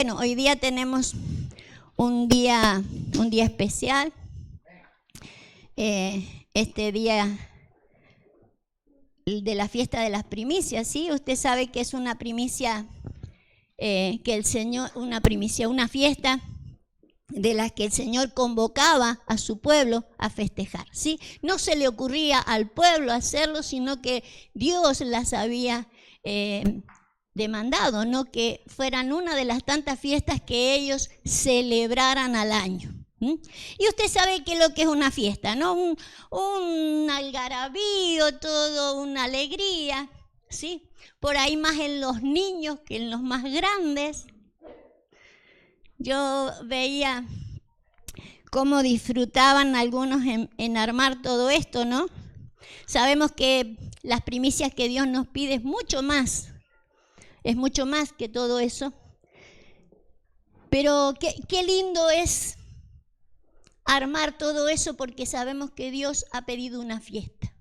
Bueno, hoy día tenemos un día especial. Este día de la fiesta de las primicias, ¿sí? Usted sabe que es una primicia, que el Señor, una fiesta de las que el Señor convocaba a su pueblo a festejar, ¿sí? No se le ocurría al pueblo hacerlo, sino que Dios las había demandado, ¿no? Que fueran una de las tantas fiestas que ellos celebraran al año. Y usted sabe que lo que es una fiesta, ¿no? Un algarabío, todo una alegría, ¿sí? Por ahí más en los niños que en los más grandes. Yo veía cómo disfrutaban algunos en armar todo esto, ¿no? Sabemos que las primicias que Dios nos pide es mucho más que todo eso. Pero qué lindo es armar todo eso, porque sabemos que Dios ha pedido una fiesta.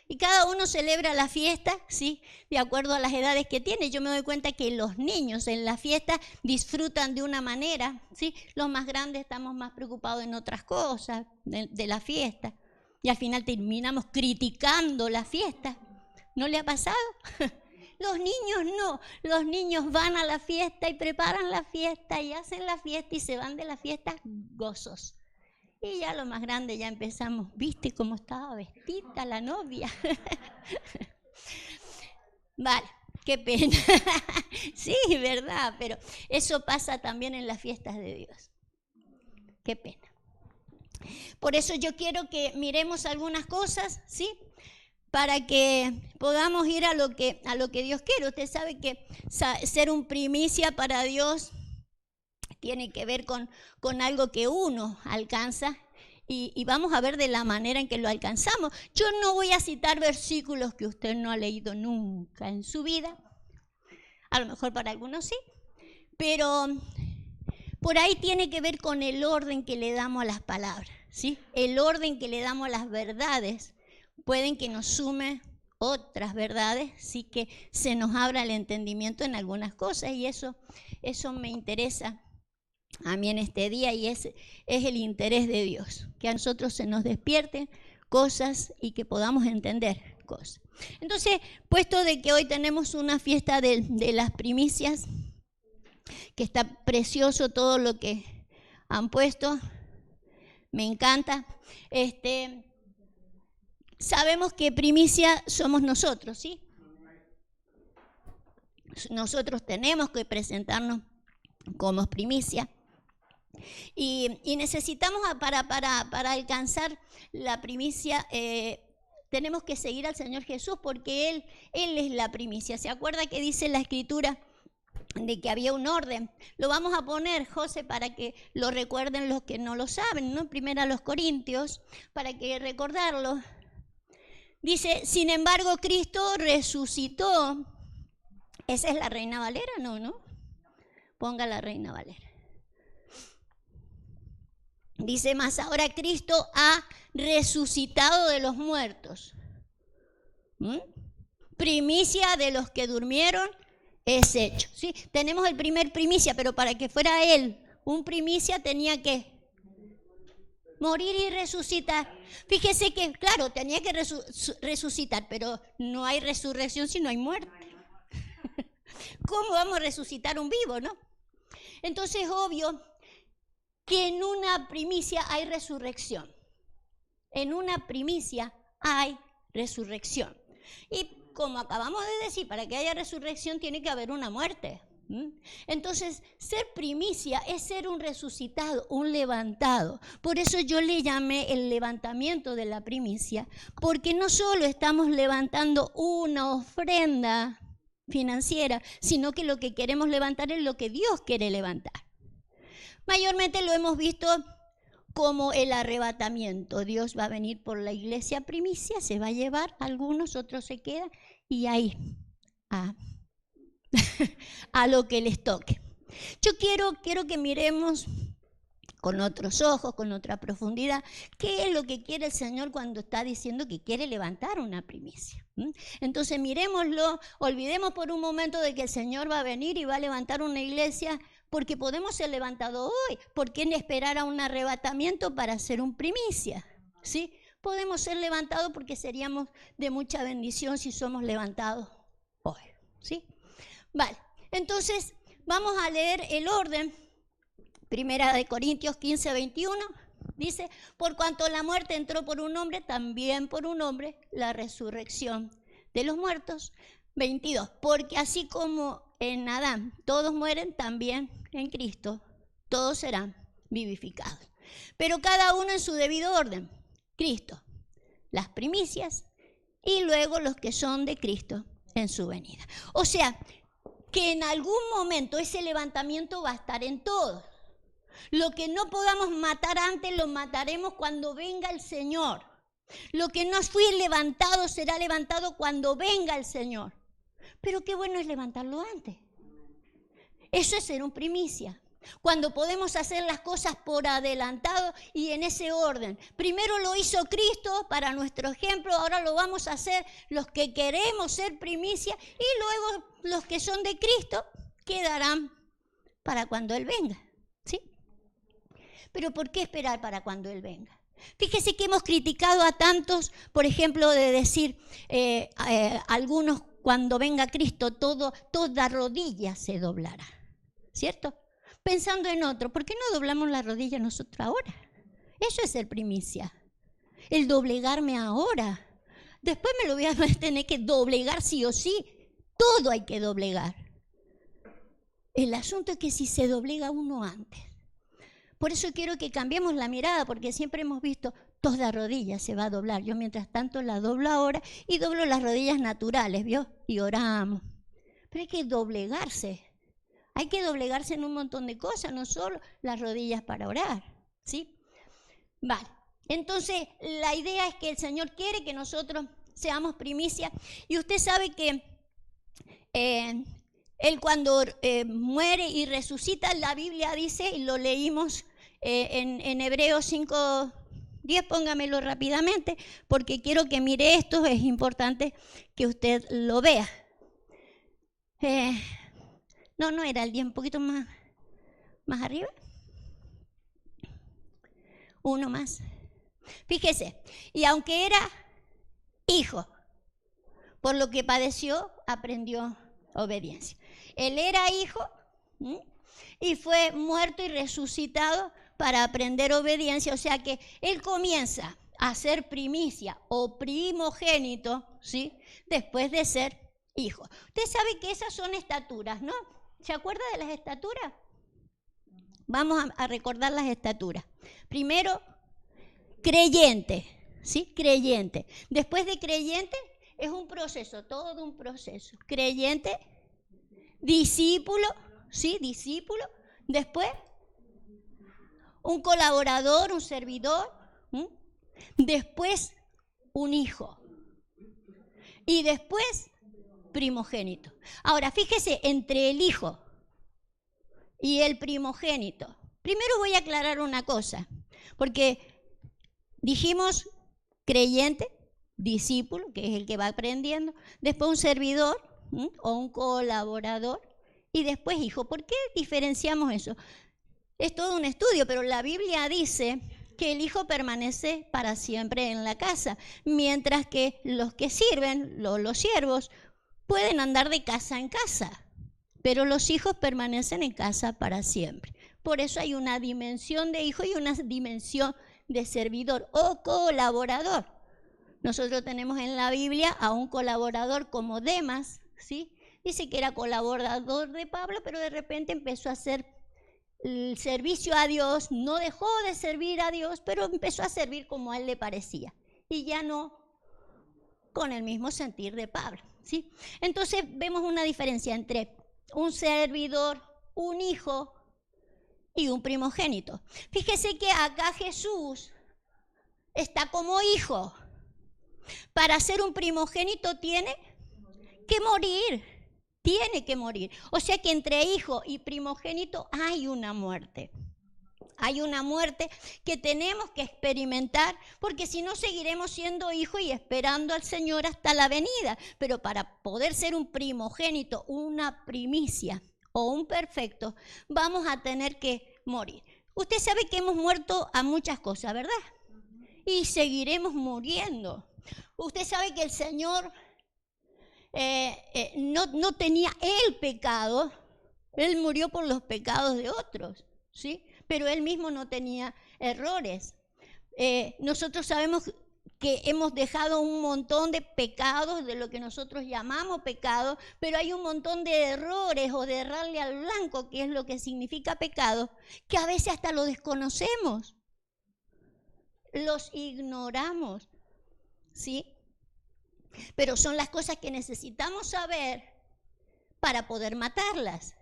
Y cada uno celebra la fiesta, ¿sí? De acuerdo a las edades que tiene. Yo me doy cuenta que los niños en la fiesta disfrutan de una manera, ¿sí? Los más grandes estamos más preocupados en otras cosas de la fiesta. Y al final terminamos criticando la fiesta. ¿No le ha pasado? Los niños no. Los niños van a la fiesta y preparan la fiesta y hacen la fiesta y se van de la fiesta gozosos. Y ya lo más grande ya empezamos, ¿viste cómo estaba vestida la novia? Vale, qué pena. Sí, verdad, pero eso pasa también en las fiestas de Dios. Qué pena. Por eso yo quiero que miremos algunas cosas, ¿sí? Para que podamos ir a lo que Dios quiere. Usted sabe que ser un primicia para Dios tiene que ver con algo que uno alcanza, y vamos a ver de la manera en que lo alcanzamos. Yo no voy a citar versículos que usted no ha leído nunca en su vida, a lo mejor para algunos sí, pero por ahí tiene que ver con el orden que le damos a las palabras, ¿sí? El orden que le damos a las verdades pueden que nos sume otras verdades, sí, que se nos abra el entendimiento en algunas cosas, y eso me interesa a mí en este día, y es el interés de Dios, que a nosotros se nos despierten cosas y que podamos entender cosas. Entonces, puesto de que hoy tenemos una fiesta de las primicias, que está precioso todo lo que han puesto, me encanta. Sabemos que primicia somos nosotros, ¿sí? Nosotros tenemos que presentarnos como primicia. Y necesitamos, para alcanzar la primicia, tenemos que seguir al Señor Jesús, porque Él es la primicia. ¿Se acuerda que dice la Escritura de que había un orden? Lo vamos a poner, José, para que lo recuerden los que no lo saben, ¿no? Primero a los Corintios, para que recordarlo. Dice, sin embargo, Cristo resucitó. ¿Esa es la Reina Valera? No. Ponga la Reina Valera. Dice más, ahora Cristo ha resucitado de los muertos. Primicia de los que durmieron es hecho. ¿Sí? Tenemos el primer primicia, pero para que fuera Él un primicia tenía que morir y resucitar. Fíjese que, claro, tenía que resucitar, pero no hay resurrección si no hay muerte. ¿Cómo vamos a resucitar un vivo, no? Entonces es obvio que en una primicia hay resurrección. En una primicia hay resurrección. Y como acabamos de decir, para que haya resurrección tiene que haber una muerte. Entonces, ser primicia es ser un resucitado, un levantado. Por eso yo le llamé el levantamiento de la primicia, porque no solo estamos levantando una ofrenda financiera, sino que lo que queremos levantar es lo que Dios quiere levantar. Mayormente lo hemos visto como el arrebatamiento. Dios va a venir por la iglesia primicia, se va a llevar a algunos, otros se quedan, y ahí a lo que les toque. Yo quiero que miremos con otros ojos, con otra profundidad, qué es lo que quiere el Señor cuando está diciendo que quiere levantar una primicia. Entonces miremoslo, olvidemos por un momento de que el Señor va a venir y va a levantar una iglesia Porque podemos ser levantados hoy. ¿Por qué esperar a un arrebatamiento para ser un primicia? ¿Sí? Podemos ser levantados porque seríamos de mucha bendición si somos levantados hoy. ¿Sí? Vale, entonces vamos a leer el orden. Primera de Corintios 15, 21. Dice, por cuanto la muerte entró por un hombre, también por un hombre la resurrección de los muertos. 22, porque así como en Adán todos mueren, también en Cristo todos serán vivificados. Pero cada uno en su debido orden. Cristo, las primicias, y luego los que son de Cristo en su venida. O sea, que en algún momento ese levantamiento va a estar en todos. Lo que no podamos matar antes, lo mataremos cuando venga el Señor. Lo que no fue levantado será levantado cuando venga el Señor. Pero qué bueno es levantarlo antes. Eso es ser un primicia. Cuando podemos hacer las cosas por adelantado y en ese orden. Primero lo hizo Cristo para nuestro ejemplo, ahora lo vamos a hacer los que queremos ser primicia y luego los que son de Cristo quedarán para cuando Él venga. ¿Sí? Pero ¿por qué esperar para cuando Él venga? Fíjese que hemos criticado a tantos, por ejemplo, de decir algunos cuando venga Cristo toda rodilla se doblará, ¿cierto? Pensando en otro, ¿por qué no doblamos la rodilla nosotros ahora? Eso es ser primicia, el doblegarme ahora. Después me lo voy a tener que doblegar sí o sí, todo hay que doblegar. El asunto es que si se doblega uno antes. Por eso quiero que cambiemos la mirada, porque siempre hemos visto toda rodilla se va a doblar. Yo mientras tanto la doblo ahora y doblo las rodillas naturales, ¿vio? Y oramos. Pero hay que doblegarse. Hay que doblegarse en un montón de cosas, no solo las rodillas para orar, ¿sí? Vale. Entonces, la idea es que el Señor quiere que nosotros seamos primicia. Y usted sabe que Él cuando muere y resucita, la Biblia dice, y lo leímos en Hebreos 5:10, póngamelo rápidamente, porque quiero que mire esto, es importante que usted lo vea. No era el 10, un poquito más arriba. Uno más. Fíjese, y aunque era hijo, por lo que padeció, aprendió obediencia. Él era hijo y fue muerto y resucitado para aprender obediencia. O sea que él comienza a ser primicia o primogénito, ¿sí? Después de ser hijo. Usted sabe que esas son estaturas, ¿no? ¿Se acuerda de las estaturas? Vamos a recordar las estaturas. Primero, creyente, ¿sí? Creyente. Después de creyente es un proceso, todo un proceso. Creyente, discípulo, ¿sí? Discípulo. Después, un colaborador, un servidor. Después, un hijo. Y después, primogénito. Ahora, fíjese, entre el hijo y el primogénito. Primero voy a aclarar una cosa, porque dijimos creyente, discípulo, que es el que va aprendiendo, después un servidor o un colaborador y después hijo. ¿Por qué diferenciamos eso? Es todo un estudio, pero la Biblia dice que el hijo permanece para siempre en la casa, mientras que los que sirven, los siervos, pueden andar de casa en casa, pero los hijos permanecen en casa para siempre. Por eso hay una dimensión de hijo y una dimensión de servidor o colaborador. Nosotros tenemos en la Biblia a un colaborador como Demas, ¿sí? Dice que era colaborador de Pablo, pero de repente empezó a hacer el servicio a Dios, no dejó de servir a Dios, pero empezó a servir como a él le parecía. Y ya no con el mismo sentir de Pablo, ¿sí? Entonces vemos una diferencia entre un servidor, un hijo y un primogénito. Fíjese que acá Jesús está como hijo. Para ser un primogénito tiene que morir. Tiene que morir. O sea que entre hijo y primogénito hay una muerte. Hay una muerte que tenemos que experimentar, porque si no seguiremos siendo hijos y esperando al Señor hasta la venida. Pero para poder ser un primogénito, una primicia, o un perfecto, vamos a tener que morir. Usted sabe que hemos muerto a muchas cosas, ¿verdad? Y seguiremos muriendo. Usted sabe que el Señor no tenía el pecado, Él murió por los pecados de otros, ¿sí? Pero Él mismo no tenía errores. Nosotros sabemos que hemos dejado un montón de pecados, de lo que nosotros llamamos pecado, pero hay un montón de errores o de errarle al blanco, que es lo que significa pecado, que a veces hasta lo desconocemos, los ignoramos, ¿sí? Pero son las cosas que necesitamos saber para poder matarlas.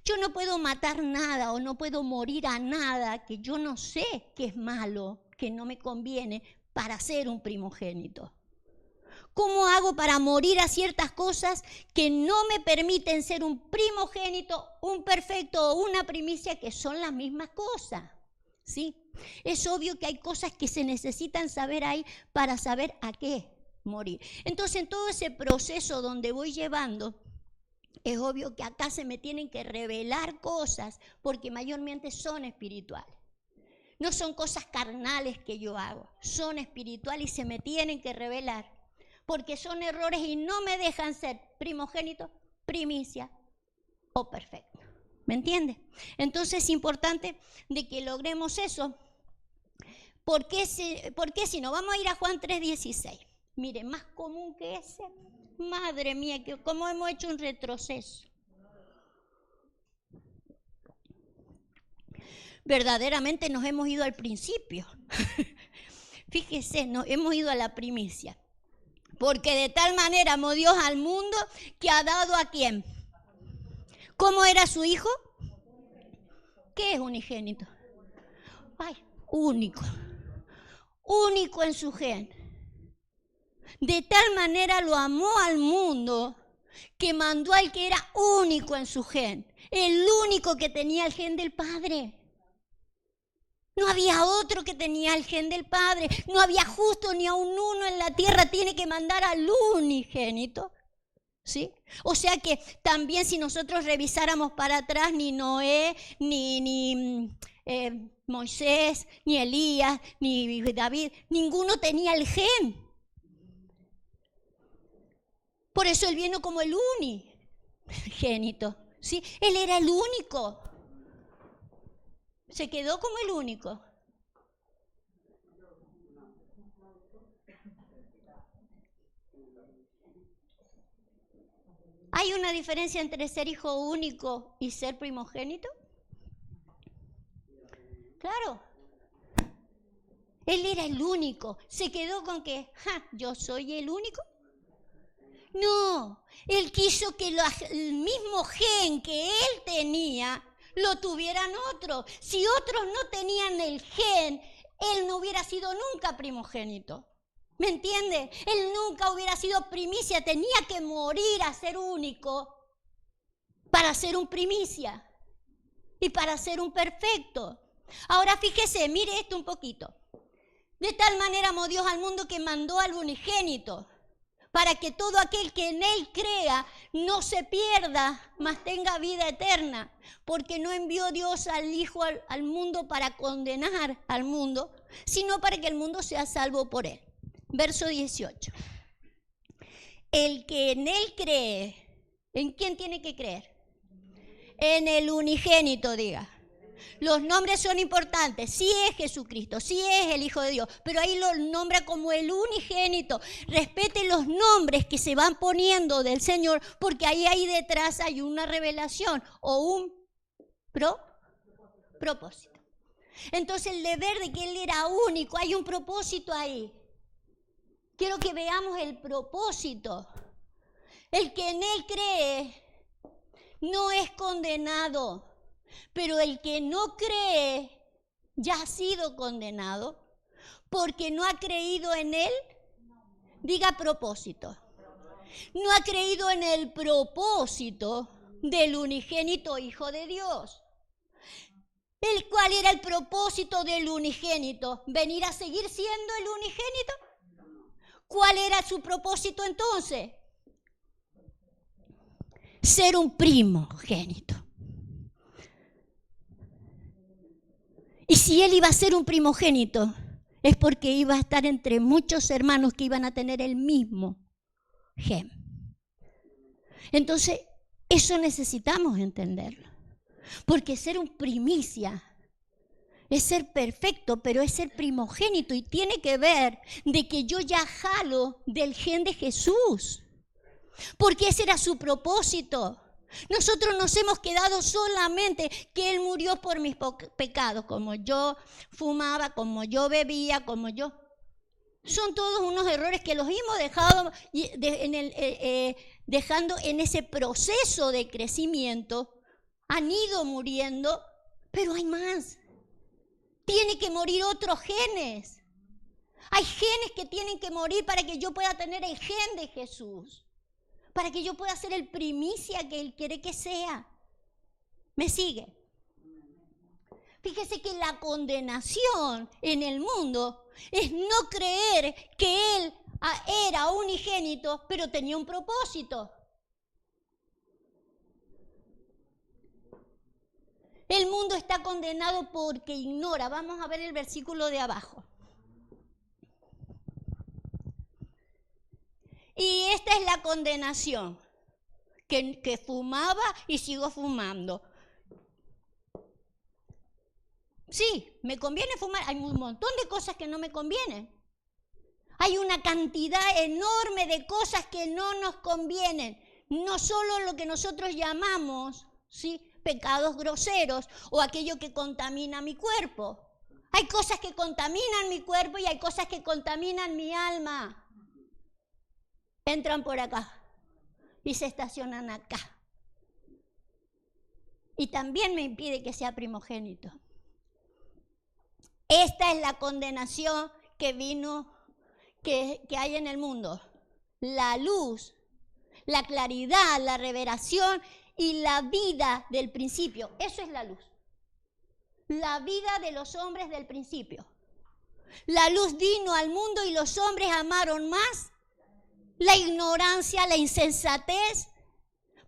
Yo no puedo matar nada o no puedo morir a nada que yo no sé que es malo, que no me conviene para ser un primogénito. ¿Cómo hago para morir a ciertas cosas que no me permiten ser un primogénito, un perfecto o una primicia, que son las mismas cosas? ¿Sí? Es obvio que hay cosas que se necesitan saber ahí para saber a qué morir. Entonces, en todo ese proceso donde voy llevando, es obvio que acá se me tienen que revelar cosas, porque mayormente son espirituales. No son cosas carnales que yo hago, son espirituales y se me tienen que revelar, porque son errores y no me dejan ser primogénito, primicia o perfecto. ¿Me entiendes? Entonces es importante de que logremos eso. Porque si no, vamos a ir a Juan 3:16. Mire, más común que ese, madre mía, que cómo hemos hecho un retroceso. Verdaderamente nos hemos ido al principio. Fíjese, nos hemos ido a la primicia. Porque de tal manera amó Dios al mundo que ha dado ¿a quién? ¿Cómo era su hijo? ¿Qué es unigénito? Ay, único. Único en su gen. De tal manera lo amó al mundo que mandó al que era único en su gen. El único que tenía el gen del Padre. No había otro que tenía el gen del Padre. No había justo ni a un uno en la tierra. Tiene que mandar al unigénito. ¿Sí? O sea que también si nosotros revisáramos para atrás, ni Noé, ni Moisés, ni Elías, ni David, ninguno tenía el gen. Por eso él vino como el unigénito. ¿Sí? Él era el único. Se quedó como el único. ¿Hay una diferencia entre ser hijo único y ser primogénito? Claro. Él era el único. ¿Se quedó con que, yo soy el único? No. Él quiso que el mismo gen que él tenía lo tuvieran otros. Si otros no tenían el gen, él no hubiera sido nunca primogénito. ¿Me entiende? Él nunca hubiera sido primicia, tenía que morir a ser único para ser un primicia y para ser un perfecto. Ahora fíjese, mire esto un poquito. De tal manera amó Dios al mundo que mandó al unigénito, para que todo aquel que en él crea no se pierda, mas tenga vida eterna. Porque no envió Dios al Hijo al mundo para condenar al mundo, sino para que el mundo sea salvo por él. Verso 18. El que en él cree, ¿en quién tiene que creer? En el unigénito, diga. Los nombres son importantes. Sí es Jesucristo, sí es el Hijo de Dios, pero ahí lo nombra como el unigénito. Respete los nombres que se van poniendo del Señor, porque ahí detrás hay una revelación o un propósito. Entonces el deber de que Él era único, hay un propósito ahí. Quiero que veamos el propósito. El que en Él cree no es condenado. Pero el que no cree ya ha sido condenado porque no ha creído en él. Diga propósito. No ha creído en el propósito del unigénito Hijo de Dios. ¿Cuál era el propósito del unigénito? ¿Venir a seguir siendo el unigénito? ¿Cuál era su propósito entonces? ser un primogénito. Y si él iba a ser un primogénito, es porque iba a estar entre muchos hermanos que iban a tener el mismo gen. Entonces, eso necesitamos entenderlo. Porque ser un primicia es ser perfecto, pero es ser primogénito y tiene que ver de que yo ya jalo del gen de Jesús. Porque ese era su propósito. Nosotros nos hemos quedado solamente que Él murió por mis pecados, como yo fumaba, como yo bebía, como yo... Son todos unos errores que los hemos dejado dejando en ese proceso de crecimiento. Han ido muriendo, pero hay más. Tiene que morir otros genes. Hay genes que tienen que morir para que yo pueda tener el gen de Jesús. Para que yo pueda ser el primicia que Él quiere que sea. ¿Me sigue? Fíjese que la condenación en el mundo es no creer que Él era unigénito, pero tenía un propósito. El mundo está condenado porque ignora. Vamos a ver el versículo de abajo. Y esta es la condenación, que fumaba y sigo fumando. Sí, me conviene fumar. Hay un montón de cosas que no me convienen. Hay una cantidad enorme de cosas que no nos convienen. No solo lo que nosotros llamamos, ¿sí?, pecados groseros o aquello que contamina mi cuerpo. Hay cosas que contaminan mi cuerpo y hay cosas que contaminan mi alma. Entran por acá y se estacionan acá. Y también me impide que sea primogénito. Esta es la condenación que vino, que hay en el mundo. La luz, la claridad, la revelación y la vida del principio. Eso es la luz. La vida de los hombres del principio. La luz vino al mundo y los hombres amaron más la ignorancia, la insensatez,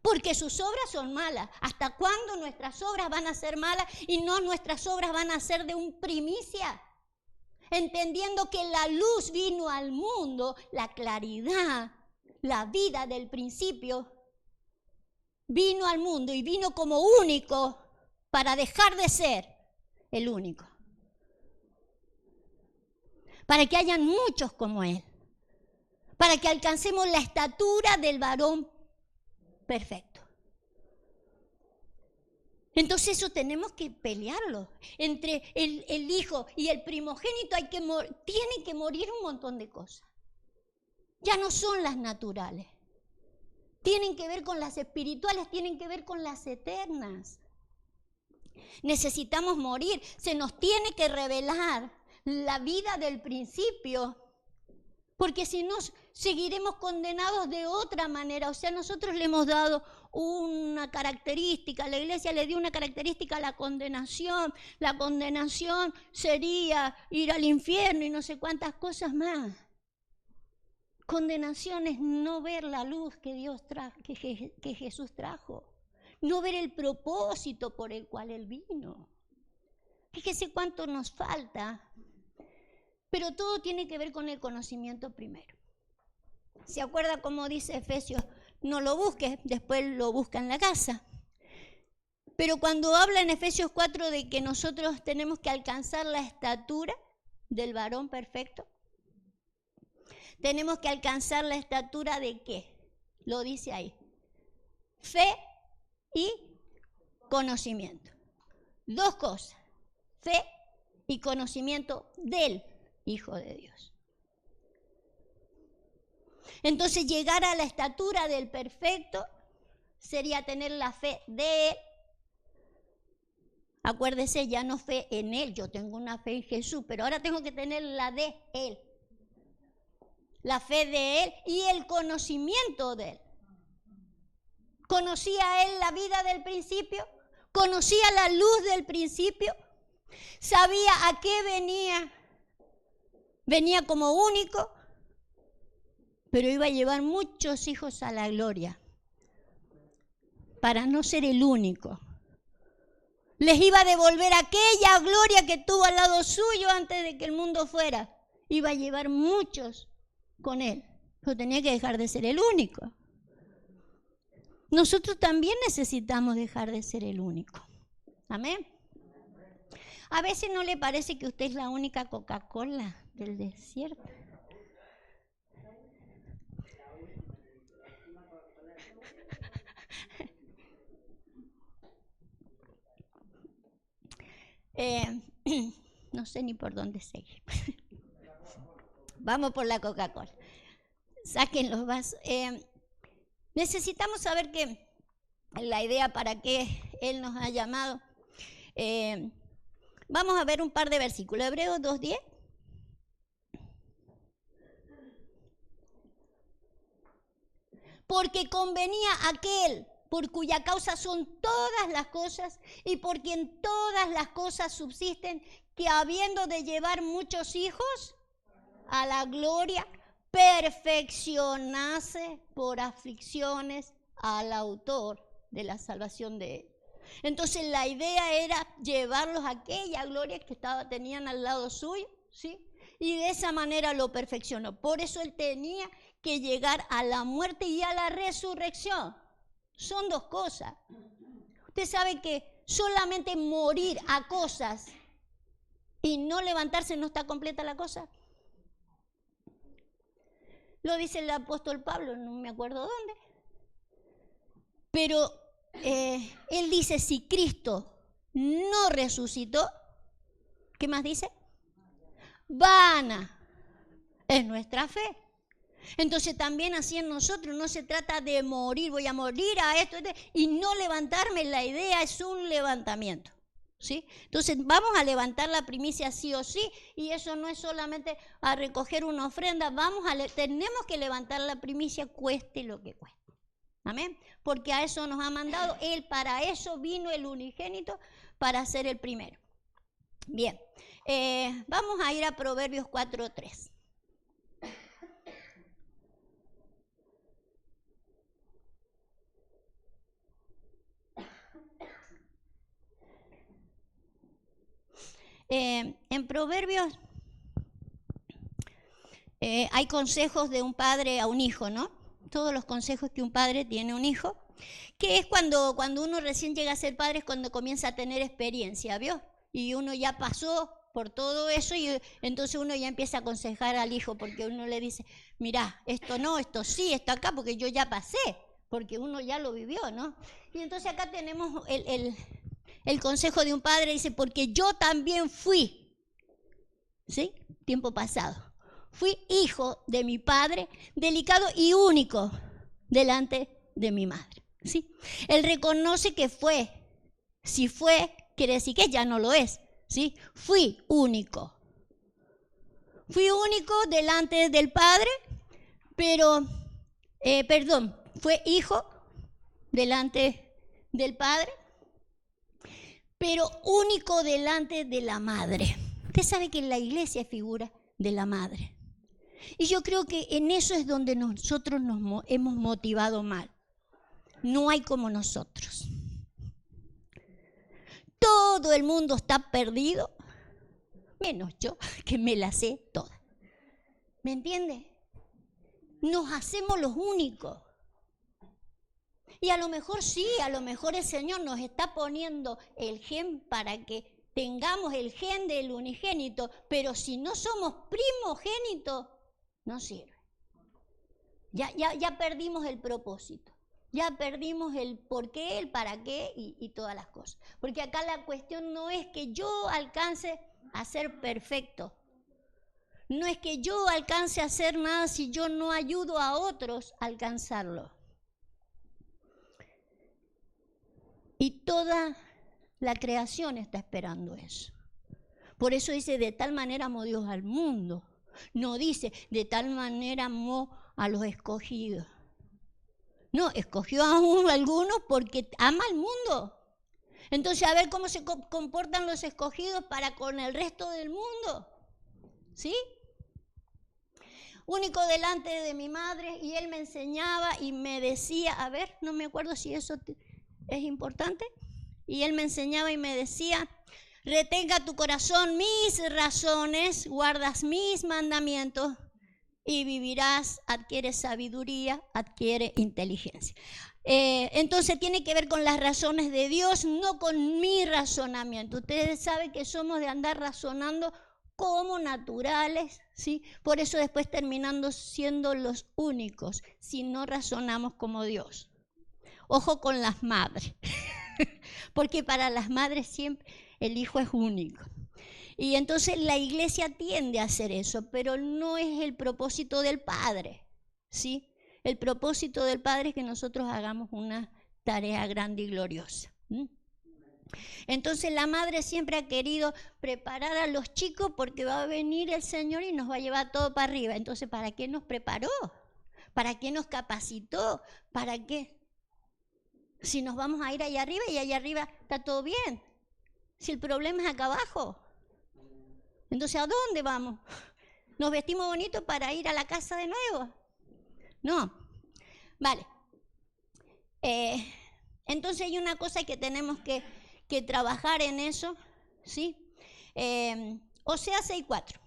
porque sus obras son malas. ¿Hasta cuándo nuestras obras van a ser malas y no nuestras obras van a ser de un primicia? Entendiendo que la luz vino al mundo, la claridad, la vida del principio, vino al mundo y vino como único para dejar de ser el único. Para que hayan muchos como Él. Para que alcancemos la estatura del varón perfecto. Entonces eso tenemos que pelearlo. Entre el hijo y el primogénito tienen que morir un montón de cosas. Ya no son las naturales. Tienen que ver con las espirituales, tienen que ver con las eternas. Necesitamos morir. Se nos tiene que revelar la vida del principio. Porque si no, seguiremos condenados de otra manera. O sea, nosotros le hemos dado una característica, la iglesia le dio una característica a la condenación. La condenación sería ir al infierno y no sé cuántas cosas más. Condenación es no ver la luz que Dios trajo, que Jesús trajo. No ver el propósito por el cual Él vino. Fíjese cuánto nos falta. Pero todo tiene que ver con el conocimiento primero. ¿Se acuerda cómo dice Efesios? No lo busques, después lo busca en la casa. Pero cuando habla en Efesios 4 de que nosotros tenemos que alcanzar la estatura del varón perfecto, tenemos que alcanzar la estatura de ¿qué? Lo dice ahí. Fe y conocimiento. Dos cosas. Fe y conocimiento del Hijo de Dios. Entonces llegar a la estatura del perfecto sería tener la fe de Él. Acuérdese, ya no fe en Él, yo tengo una fe en Jesús, pero ahora tengo que tener la de Él. La fe de Él y el conocimiento de Él. ¿Conocía Él la vida del principio? ¿Conocía la luz del principio? ¿Sabía a qué venía? Venía como único, pero iba a llevar muchos hijos a la gloria. para no ser el único. Les iba a devolver aquella gloria que tuvo al lado suyo antes de que el mundo fuera. Iba a llevar muchos con él, pero tenía que dejar de ser el único. Nosotros también necesitamos dejar de ser el único. Amén. A veces no le parece que usted es la única Coca-Cola del desierto. No sé ni por dónde seguir. Vamos por la Coca-Cola. Saquen los vasos. Necesitamos saber que la idea para qué Él nos ha llamado. Vamos a ver un par de versículos. Hebreos 2:10. Porque convenía aquel por cuya causa son todas las cosas y por quien todas las cosas subsisten, que habiendo de llevar muchos hijos a la gloria, perfeccionase por aflicciones al autor de la salvación de él. Entonces la idea era llevarlos a aquella gloria que tenían al lado suyo, ¿sí? Y de esa manera lo perfeccionó. Por eso él tenía que llegar a la muerte y a la resurrección. Son dos cosas. Usted sabe que solamente morir a cosas y no levantarse no está completa la cosa. Lo dice el apóstol Pablo, no me acuerdo dónde. Pero él dice, si Cristo no resucitó, ¿qué más dice? Vana es nuestra fe. Entonces también así en nosotros no se trata de morir, voy a morir a esto y no levantarme. La idea es un levantamiento, ¿sí? Entonces vamos a levantar la primicia sí o sí, y eso no es solamente a recoger una ofrenda, tenemos que levantar la primicia cueste lo que cueste. Amén, porque a eso nos ha mandado Él, para eso vino el unigénito, para ser el primero. Bien, vamos a ir a Proverbios 4:3. En Proverbios hay consejos de un padre a un hijo, ¿no? Todos los consejos que un padre tiene a un hijo, que es cuando uno recién llega a ser padre, es cuando comienza a tener experiencia, ¿vio? Y uno ya pasó por todo eso y entonces uno ya empieza a aconsejar al hijo, porque uno le dice, mirá, esto no, esto sí, esto acá, porque yo ya pasé, porque uno ya lo vivió, ¿no? Y entonces acá tenemos el consejo de un padre, dice, porque yo también fui, ¿sí? Tiempo pasado. Fui hijo de mi padre, delicado y único delante de mi madre, ¿sí? Él reconoce que fue. Si fue, quiere decir que ya no lo es, ¿sí? Fui único. Fui único delante del padre, pero, fue hijo delante del padre, pero único delante de la madre. Usted sabe que en la iglesia es figura de la madre. Y yo creo que en eso es donde nosotros nos hemos motivado mal. No hay como nosotros. Todo el mundo está perdido, menos yo, que me la sé toda. ¿Me entiende? Nos hacemos los únicos. Y a lo mejor sí, a lo mejor el Señor nos está poniendo el gen para que tengamos el gen del unigénito, pero si no somos primogénitos, no sirve. Ya perdimos el propósito, ya perdimos el por qué, el para qué y todas las cosas. Porque acá la cuestión no es que yo alcance a ser perfecto, no es que yo alcance a hacer nada si yo no ayudo a otros a alcanzarlo. Y toda la creación está esperando eso. Por eso dice, de tal manera amó Dios al mundo. No dice, de tal manera amó a los escogidos. No, escogió a algunos porque ama al mundo. Entonces, a ver cómo se comportan los escogidos para con el resto del mundo. ¿Sí? Único delante de mi madre, y él me enseñaba y me decía, a ver, no me acuerdo si eso es importante. Y él me enseñaba y me decía, retenga tu corazón mis razones, guardas mis mandamientos y vivirás, adquiere sabiduría, adquiere inteligencia. Entonces tiene que ver con las razones de Dios, no con mi razonamiento. Ustedes saben que somos de andar razonando como naturales, ¿sí? Por eso después terminando siendo los únicos, si no razonamos como Dios. Ojo con las madres, porque para las madres siempre el hijo es único. Y entonces la iglesia tiende a hacer eso, pero no es el propósito del Padre, ¿sí? El propósito del Padre es que nosotros hagamos una tarea grande y gloriosa. Entonces la madre siempre ha querido preparar a los chicos porque va a venir el Señor y nos va a llevar todo para arriba. Entonces, ¿para qué nos preparó? ¿Para qué nos capacitó? ¿Para qué? Si nos vamos a ir allá arriba y allá arriba está todo bien. Si el problema es acá abajo. Entonces, ¿a dónde vamos? ¿Nos vestimos bonitos para ir a la casa de nuevo? No. Vale. Entonces hay una cosa que tenemos que trabajar en eso, ¿sí? Oseas 6:4.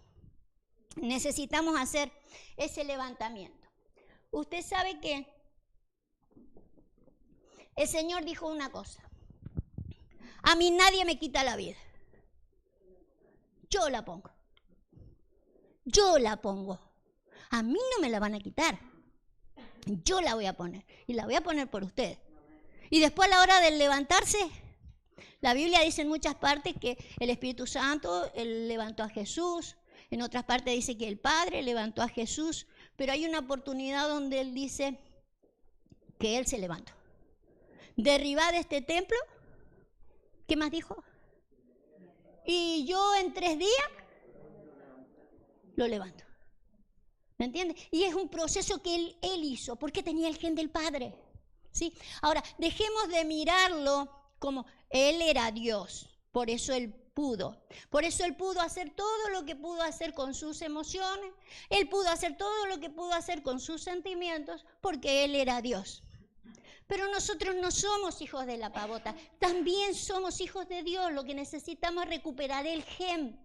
Necesitamos hacer ese levantamiento. Usted sabe que el Señor dijo una cosa. A mí nadie me quita la vida. Yo la pongo. Yo la pongo. A mí no me la van a quitar. Yo la voy a poner. Y la voy a poner por ustedes. Y después a la hora de levantarse, la Biblia dice en muchas partes que el Espíritu Santo levantó a Jesús. En otras partes dice que el Padre levantó a Jesús. Pero hay una oportunidad donde Él dice que Él se levantó. Derribad este templo. ¿Qué más dijo? Y yo en 3 días lo levanto. ¿Me entiendes? Y es un proceso que él hizo, porque tenía el gen del Padre. ¿Sí? Ahora, dejemos de mirarlo como Él era Dios, por eso Él pudo. Por eso Él pudo hacer todo lo que pudo hacer con sus emociones, Él pudo hacer todo lo que pudo hacer con sus sentimientos, porque Él era Dios. Pero nosotros no somos hijos de la pavota, también somos hijos de Dios. Lo que necesitamos es recuperar el gen.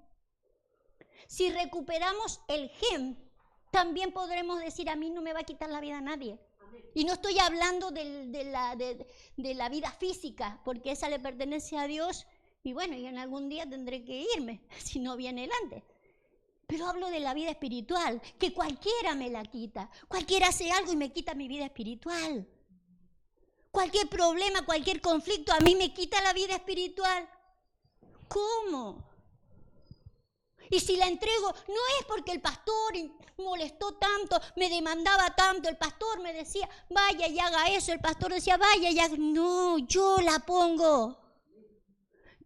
Si recuperamos el gen, también podremos decir, a mí no me va a quitar la vida a nadie. Y no estoy hablando de la vida física, porque esa le pertenece a Dios, y bueno, y en algún día tendré que irme, si no viene el antes. Pero hablo de la vida espiritual, que cualquiera me la quita. Cualquiera hace algo y me quita mi vida espiritual. Cualquier problema, cualquier conflicto, a mí me quita la vida espiritual. ¿Cómo? Y si la entrego, no es porque el pastor molestó tanto, me demandaba tanto, el pastor me decía, vaya y haga eso, el pastor decía, vaya y haga. No, yo la pongo.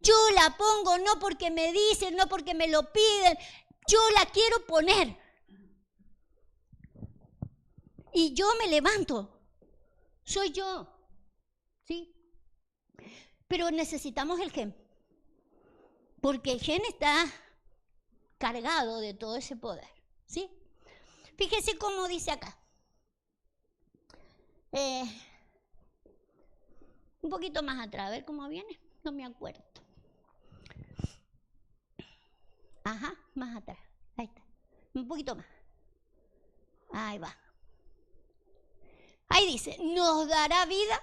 Yo la pongo, no porque me dicen, no porque me lo piden, yo la quiero poner. Y yo me levanto, soy yo. ¿Sí? Pero necesitamos el gen, porque el gen está cargado de todo ese poder, ¿sí? Fíjese cómo dice acá. Un poquito más atrás, a ver cómo viene, no me acuerdo. Ajá, más atrás, ahí está, un poquito más. Ahí va. Ahí dice, nos dará vida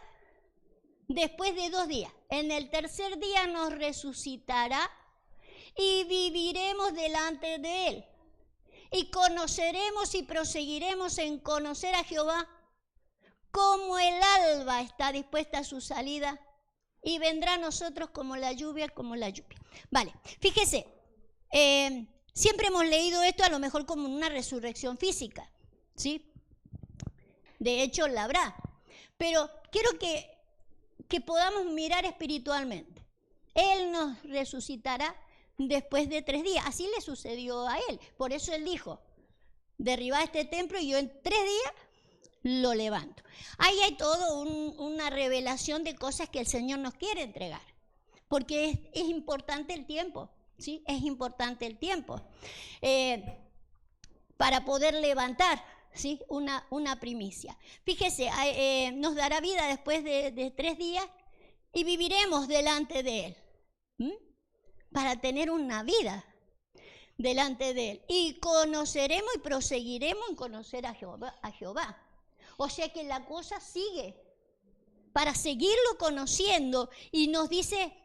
después de 2 días. En el tercer día nos resucitará y viviremos delante de Él. Y conoceremos y proseguiremos en conocer a Jehová, como el alba está dispuesta a su salida, y vendrá a nosotros como la lluvia, como la lluvia. Vale, fíjese, siempre hemos leído esto a lo mejor como una resurrección física, ¿sí? De hecho, la habrá. Pero quiero que podamos mirar espiritualmente. Él nos resucitará después de 3 días. Así le sucedió a Él. Por eso Él dijo, derribá este templo y yo en 3 días lo levanto. Ahí hay todo una revelación de cosas que el Señor nos quiere entregar. Porque es importante el tiempo, ¿sí? Es importante el tiempo. Para poder levantar, ¿sí? Una primicia. Fíjese, nos dará vida después de 3 días y viviremos delante de Él. Para tener una vida delante de Él. Y conoceremos y proseguiremos en conocer a Jehová. O sea que la cosa sigue. Para seguirlo conociendo. Y nos dice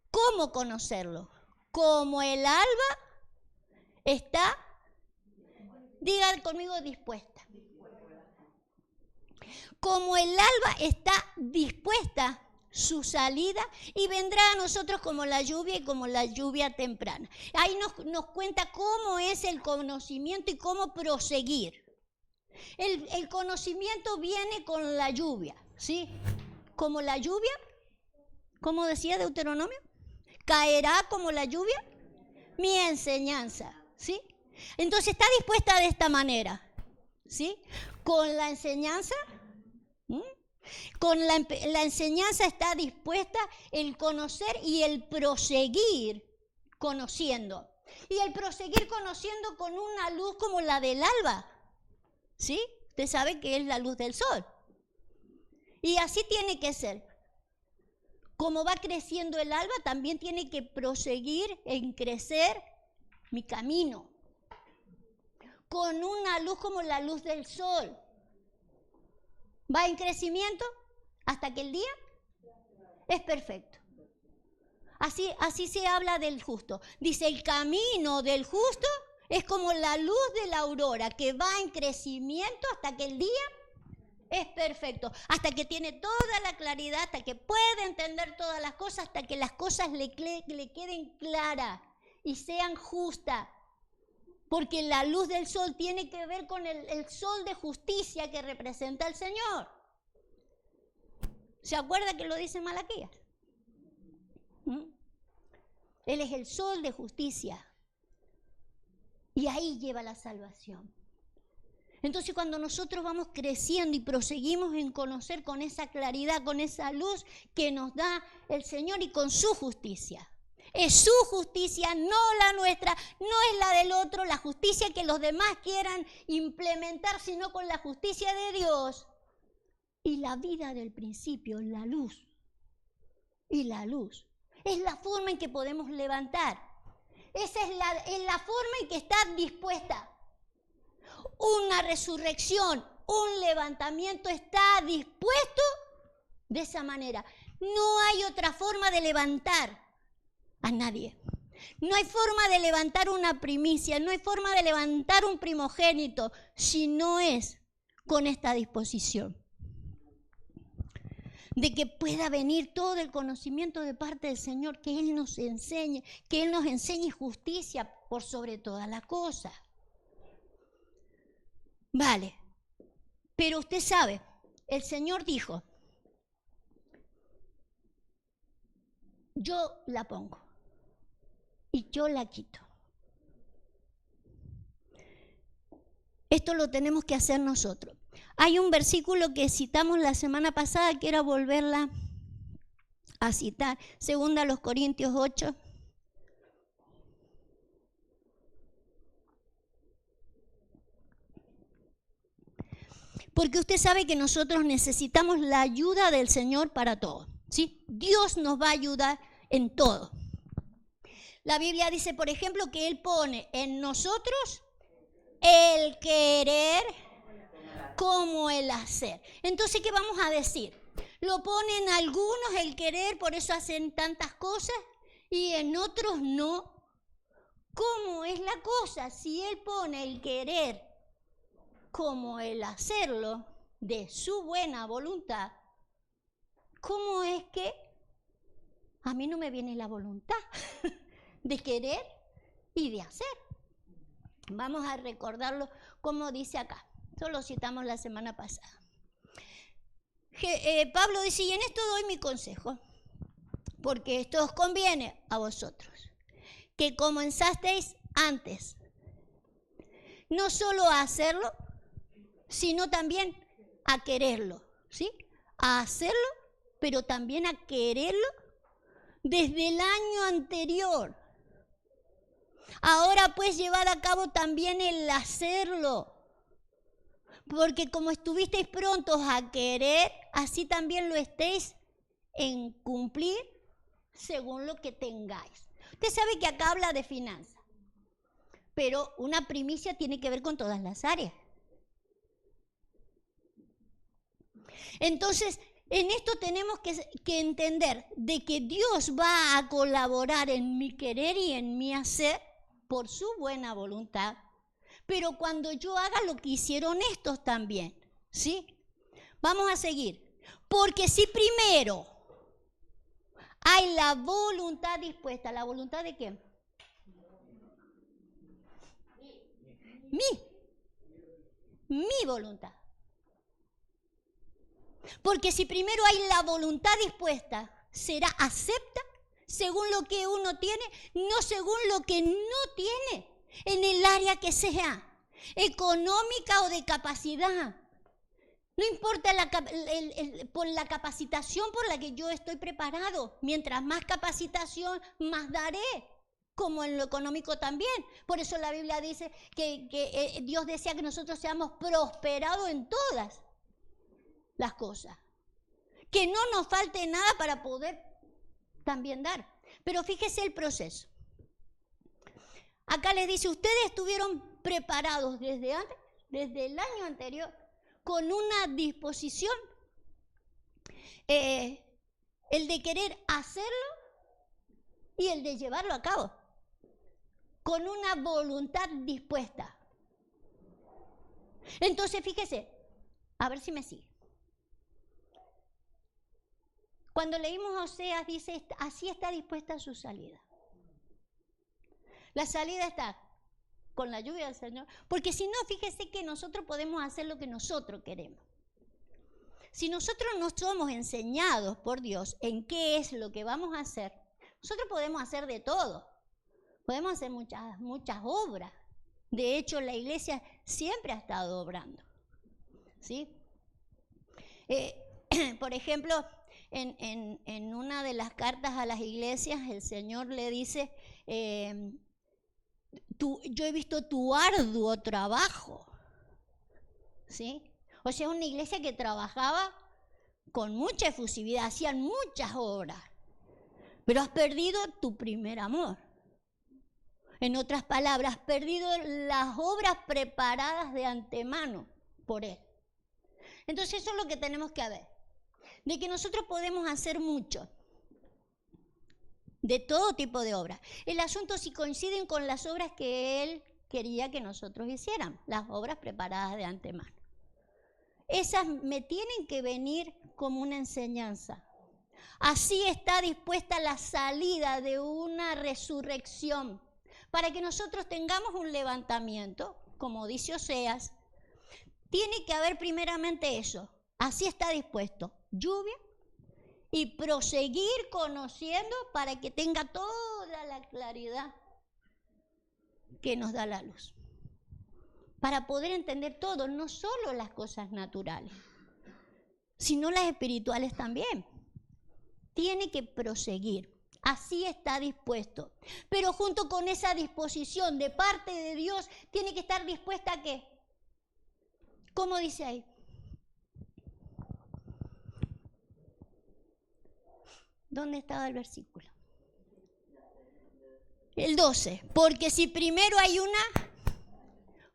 cómo conocerlo. Como el alba está, digan conmigo, dispuesta. Como el alba está dispuesta su salida y vendrá a nosotros como la lluvia y como la lluvia temprana. Ahí nos cuenta cómo es el conocimiento y cómo proseguir. El conocimiento viene con la lluvia, ¿sí? Como la lluvia, como decía Deuteronomio, caerá como la lluvia mi enseñanza, ¿sí? Entonces está dispuesta de esta manera, ¿sí? Con la enseñanza, con la enseñanza está dispuesta el conocer y el proseguir conociendo. Y el proseguir conociendo con una luz como la del alba, ¿sí? Usted sabe que es la luz del sol. Y así tiene que ser. Como va creciendo el alba, también tiene que proseguir en crecer mi camino. Con una luz como la luz del sol. Va en crecimiento hasta que el día es perfecto. Así se habla del justo. Dice, el camino del justo es como la luz de la aurora, que va en crecimiento hasta que el día es perfecto. Hasta que tiene toda la claridad, hasta que puede entender todas las cosas, hasta que las cosas le queden claras y sean justas. Porque la luz del sol tiene que ver con el sol de justicia que representa el Señor. ¿Se acuerda que lo dice Malaquías? Él es el sol de justicia. Y ahí lleva la salvación. Entonces cuando nosotros vamos creciendo y proseguimos en conocer con esa claridad, con esa luz que nos da el Señor y con su justicia. Es su justicia, no la nuestra, no es la del otro, la justicia que los demás quieran implementar, sino con la justicia de Dios. Y la vida del principio, la luz. Y la luz. Es la forma en que podemos levantar. Esa es la forma en que está dispuesta. Una resurrección, un levantamiento está dispuesto de esa manera. No hay otra forma de levantar a nadie. No hay forma de levantar una primicia, no hay forma de levantar un primogénito si no es con esta disposición. De que pueda venir todo el conocimiento de parte del Señor, que Él nos enseñe, que Él nos enseñe justicia por sobre todas las cosas. Vale, pero usted sabe, el Señor dijo, yo la pongo. Y yo la quito. Esto lo tenemos que hacer nosotros. Hay un versículo que citamos la semana pasada, quiero volverla a citar. 2 Corintios 8. Porque usted sabe que nosotros necesitamos la ayuda del Señor para todo, ¿sí? Dios nos va a ayudar en todo. La Biblia dice, por ejemplo, que Él pone en nosotros el querer como el hacer. Entonces, ¿qué vamos a decir? Lo ponen algunos el querer, por eso hacen tantas cosas, y en otros no. ¿Cómo es la cosa? Si Él pone el querer como el hacerlo de su buena voluntad, ¿cómo es que a mí no me viene la voluntad de querer y de hacer? Vamos a recordarlo como dice acá. Solo citamos la semana pasada. Pablo dice, y en esto doy mi consejo, porque esto os conviene a vosotros, que comenzasteis antes, no solo a hacerlo, sino también a quererlo, ¿sí? A hacerlo, pero también a quererlo desde el año anterior. Ahora pues llevad a cabo también el hacerlo, porque como estuvisteis prontos a querer, así también lo estéis en cumplir según lo que tengáis. Usted sabe que acá habla de finanzas, pero una primicia tiene que ver con todas las áreas. Entonces, en esto tenemos que entender de que Dios va a colaborar en mi querer y en mi hacer por su buena voluntad, pero cuando yo haga lo que hicieron estos también, ¿sí? Vamos a seguir. Porque si primero hay la voluntad dispuesta, ¿la voluntad de quién? Mi voluntad. Porque si primero hay la voluntad dispuesta, será acepta según lo que uno tiene, no según lo que no tiene, en el área que sea, económica o de capacidad. No importa por la capacitación por la que yo estoy preparado. Mientras más capacitación, más daré, como en lo económico también. Por eso la Biblia dice que Dios desea que nosotros seamos prosperados en todas las cosas. Que no nos falte nada para poder también dar. Pero fíjese el proceso. Acá les dice, ustedes estuvieron preparados desde antes, desde el año anterior, con una disposición, el de querer hacerlo y el de llevarlo a cabo, con una voluntad dispuesta. Entonces, fíjese, a ver si me sigue. Cuando leímos Oseas, dice, así está dispuesta su salida. La salida está con la lluvia del Señor, porque si no, fíjese que nosotros podemos hacer lo que nosotros queremos. Si nosotros no somos enseñados por Dios en qué es lo que vamos a hacer, nosotros podemos hacer de todo. Podemos hacer muchas obras. De hecho, la iglesia siempre ha estado obrando, ¿sí? Por ejemplo, en una de las cartas a las iglesias, el Señor le dice, yo he visto tu arduo trabajo, ¿sí? O sea, una iglesia que trabajaba con mucha efusividad, hacían muchas obras, pero has perdido tu primer amor. En otras palabras, has perdido las obras preparadas de antemano por Él. Entonces eso es lo que tenemos que ver, de que nosotros podemos hacer mucho, de todo tipo de obras. El asunto es si coinciden con las obras que Él quería que nosotros hiciéramos, las obras preparadas de antemano. Esas me tienen que venir como una enseñanza. Así está dispuesta la salida de una resurrección, para que nosotros tengamos un levantamiento, como dice Oseas. Tiene que haber primeramente eso, así está dispuesto, lluvia, y proseguir conociendo para que tenga toda la claridad que nos da la luz. Para poder entender todo, no solo las cosas naturales, sino las espirituales también. Tiene que proseguir, así está dispuesto. Pero junto con esa disposición de parte de Dios, tiene que estar dispuesta a ¿qué? ¿Cómo dice ahí? ¿Dónde estaba el versículo? El 12. Porque si primero hay una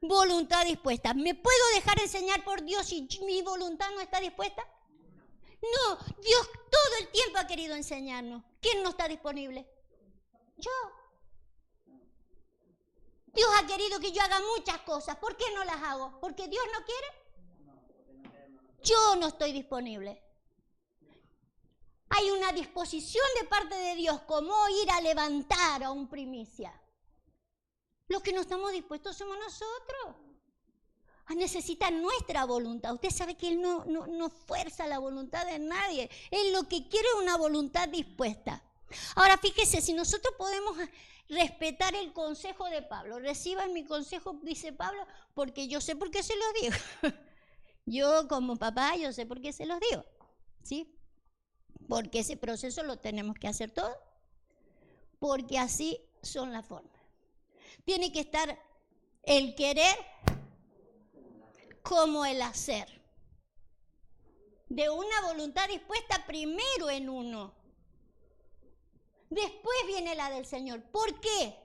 voluntad dispuesta, ¿me puedo dejar enseñar por Dios si mi voluntad no está dispuesta? No, Dios todo el tiempo ha querido enseñarnos. ¿Quién no está disponible? Yo. Dios ha querido que yo haga muchas cosas. ¿Por qué no las hago? ¿Porque Dios no quiere? Yo no estoy disponible. Hay una disposición de parte de Dios, como ir a levantar a un primicia. Los que no estamos dispuestos somos nosotros. Necesita nuestra voluntad. Usted sabe que Él no fuerza la voluntad de nadie. Él lo que quiere es una voluntad dispuesta. Ahora fíjese, si nosotros podemos respetar el consejo de Pablo, reciban mi consejo, dice Pablo, porque yo sé por qué se los digo. Yo como papá, yo sé por qué se los digo, ¿sí? Porque ese proceso lo tenemos que hacer todos, porque así son las formas. Tiene que estar el querer como el hacer. de una voluntad dispuesta primero en uno. Después viene la del Señor. ¿Por qué?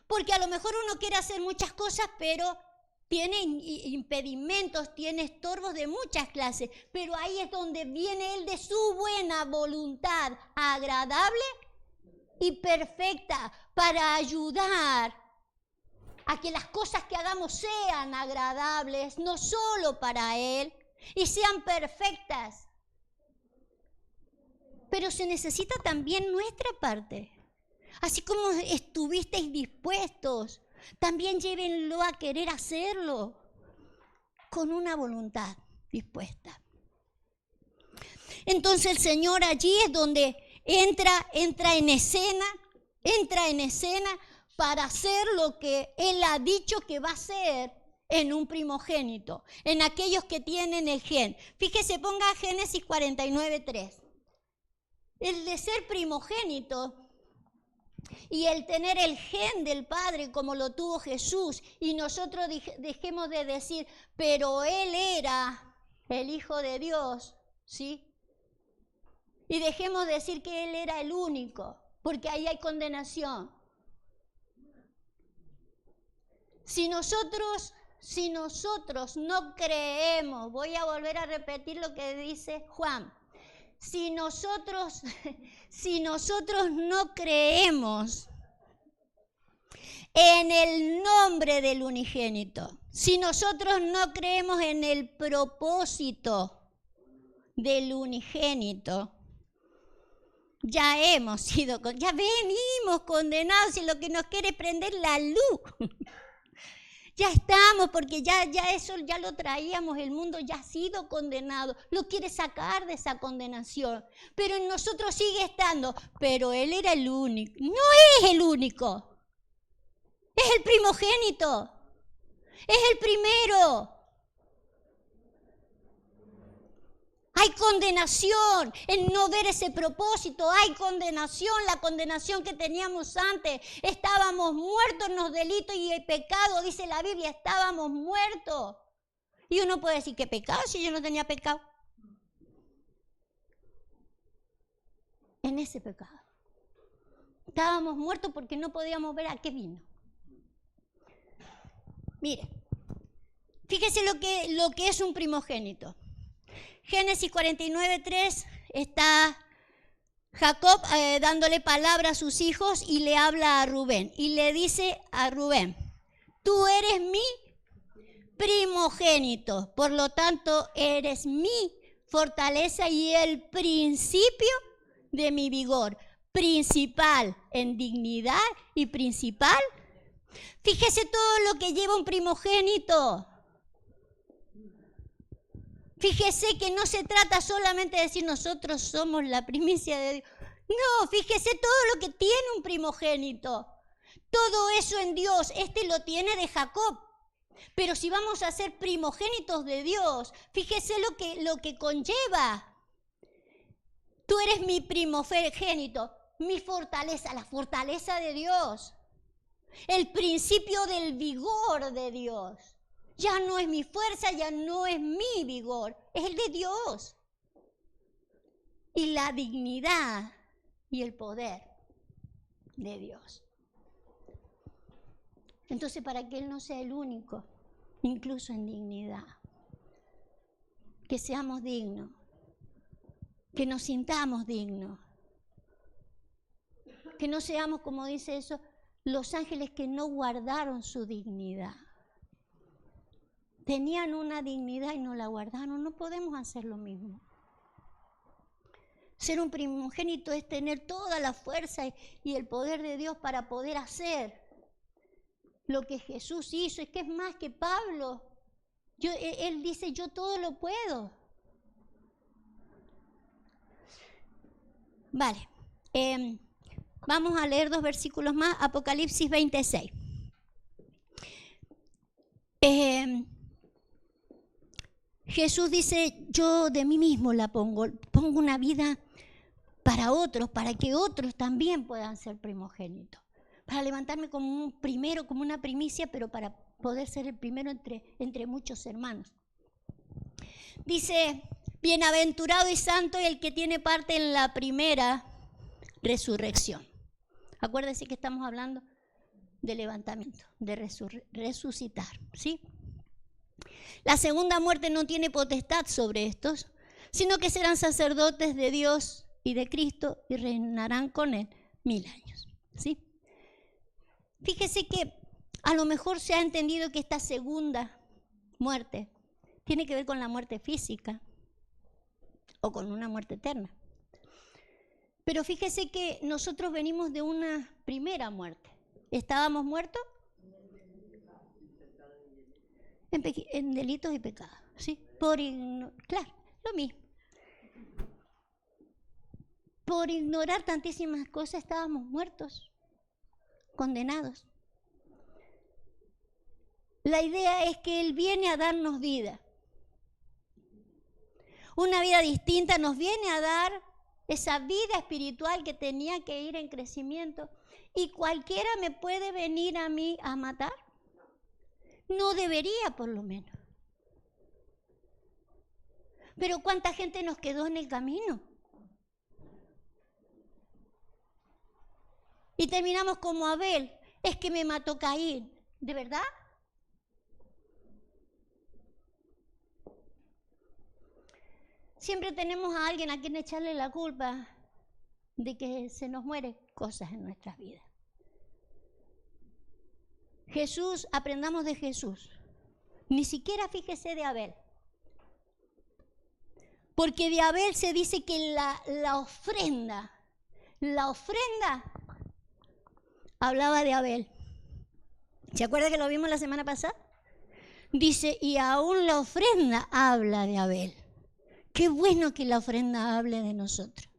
Porque a lo mejor uno quiere hacer muchas cosas, pero tiene impedimentos, tiene estorbos de muchas clases. Pero ahí es donde viene Él de su buena voluntad, agradable y perfecta, para ayudar a que las cosas que hagamos sean agradables, no solo para Él, y sean perfectas. Pero se necesita también nuestra parte. Así como estuvisteis dispuestos, también llévenlo a querer hacerlo con una voluntad dispuesta. Entonces el Señor allí es donde entra en escena para hacer lo que Él ha dicho que va a hacer en un primogénito, en aquellos que tienen el gen. Fíjese, ponga Génesis 49:3. El de ser primogénito y el tener el gen del Padre como lo tuvo Jesús, y nosotros dejemos de decir, pero Él era el Hijo de Dios, ¿sí? Y dejemos de decir que Él era el único, porque ahí hay condenación. Si nosotros no creemos, voy a volver a repetir lo que dice Juan, si nosotros no creemos en el nombre del unigénito, si nosotros no creemos en el propósito del unigénito, ya venimos condenados, y lo que nos quiere es prender la luz. Ya estamos, porque ya eso ya lo traíamos, el mundo ya ha sido condenado, lo quiere sacar de esa condenación, pero en nosotros sigue estando, pero Él era el único, no es el único, es el primogénito, es el primero. Hay condenación en no ver ese propósito, hay condenación, la condenación que teníamos antes. Estábamos muertos en los delitos y el pecado, dice la Biblia, estábamos muertos. Y uno puede decir, ¿qué pecado si yo no tenía pecado? En ese pecado. Estábamos muertos porque no podíamos ver a qué vino. Mire, fíjese lo que es un primogénito. Génesis 49:3 está Jacob dándole palabra a sus hijos y le habla a Rubén. Y le dice a Rubén, tú eres mi primogénito, por lo tanto eres mi fortaleza y el principio de mi vigor, principal en dignidad y principal. Fíjese todo lo que lleva un primogénito. Fíjese que no se trata solamente de decir nosotros somos la primicia de Dios. No, fíjese todo lo que tiene un primogénito. Todo eso en Dios, lo tiene de Jacob. Pero si vamos a ser primogénitos de Dios, fíjese lo que conlleva. Tú eres mi primogénito, mi fortaleza, la fortaleza de Dios. El principio del vigor de Dios. Ya no es mi fuerza, ya no es mi vigor, es el de Dios. Y la dignidad y el poder de Dios. Entonces, para que Él no sea el único, incluso en dignidad, que seamos dignos, que nos sintamos dignos, que no seamos, como dice eso, los ángeles que no guardaron su dignidad. Tenían una dignidad y no la guardaron. No podemos hacer lo mismo. Ser un primogénito es tener toda la fuerza y el poder de Dios para poder hacer lo que Jesús hizo. Es que es más que Pablo. Él dice, yo todo lo puedo. Vale. Vamos a leer 2 versículos más. Apocalipsis 26. Jesús dice, yo de mí mismo la pongo una vida para otros, para que otros también puedan ser primogénitos, para levantarme como un primero, como una primicia, pero para poder ser el primero entre muchos hermanos. Dice Bienaventurado y santo el que tiene parte en la primera resurrección. Acuérdense que estamos hablando de levantamiento, de resucitar, ¿sí? La segunda muerte no tiene potestad sobre estos, sino que serán sacerdotes de Dios y de Cristo y reinarán con él 1000 años, ¿sí? Fíjese que a lo mejor se ha entendido que esta segunda muerte tiene que ver con la muerte física o con una muerte eterna. Pero fíjese que nosotros venimos de una primera muerte. ¿Estábamos muertos? En delitos y pecados, ¿sí? Claro, lo mismo. Por ignorar tantísimas cosas estábamos muertos, condenados. La idea es que Él viene a darnos vida. Una vida distinta, nos viene a dar esa vida espiritual que tenía que ir en crecimiento. ¿Y cualquiera me puede venir a mí a matar? No debería, por lo menos. Pero ¿cuánta gente nos quedó en el camino? Y terminamos como Abel. Es que me mató Caín. ¿De verdad? Siempre tenemos a alguien a quien echarle la culpa de que se nos mueren cosas en nuestras vidas. Jesús, aprendamos de Jesús. Ni siquiera fíjese de Abel. Porque de Abel se dice que la ofrenda hablaba de Abel. ¿Se acuerda que lo vimos la semana pasada? Dice, y aún la ofrenda habla de Abel. Qué bueno que la ofrenda hable de nosotros.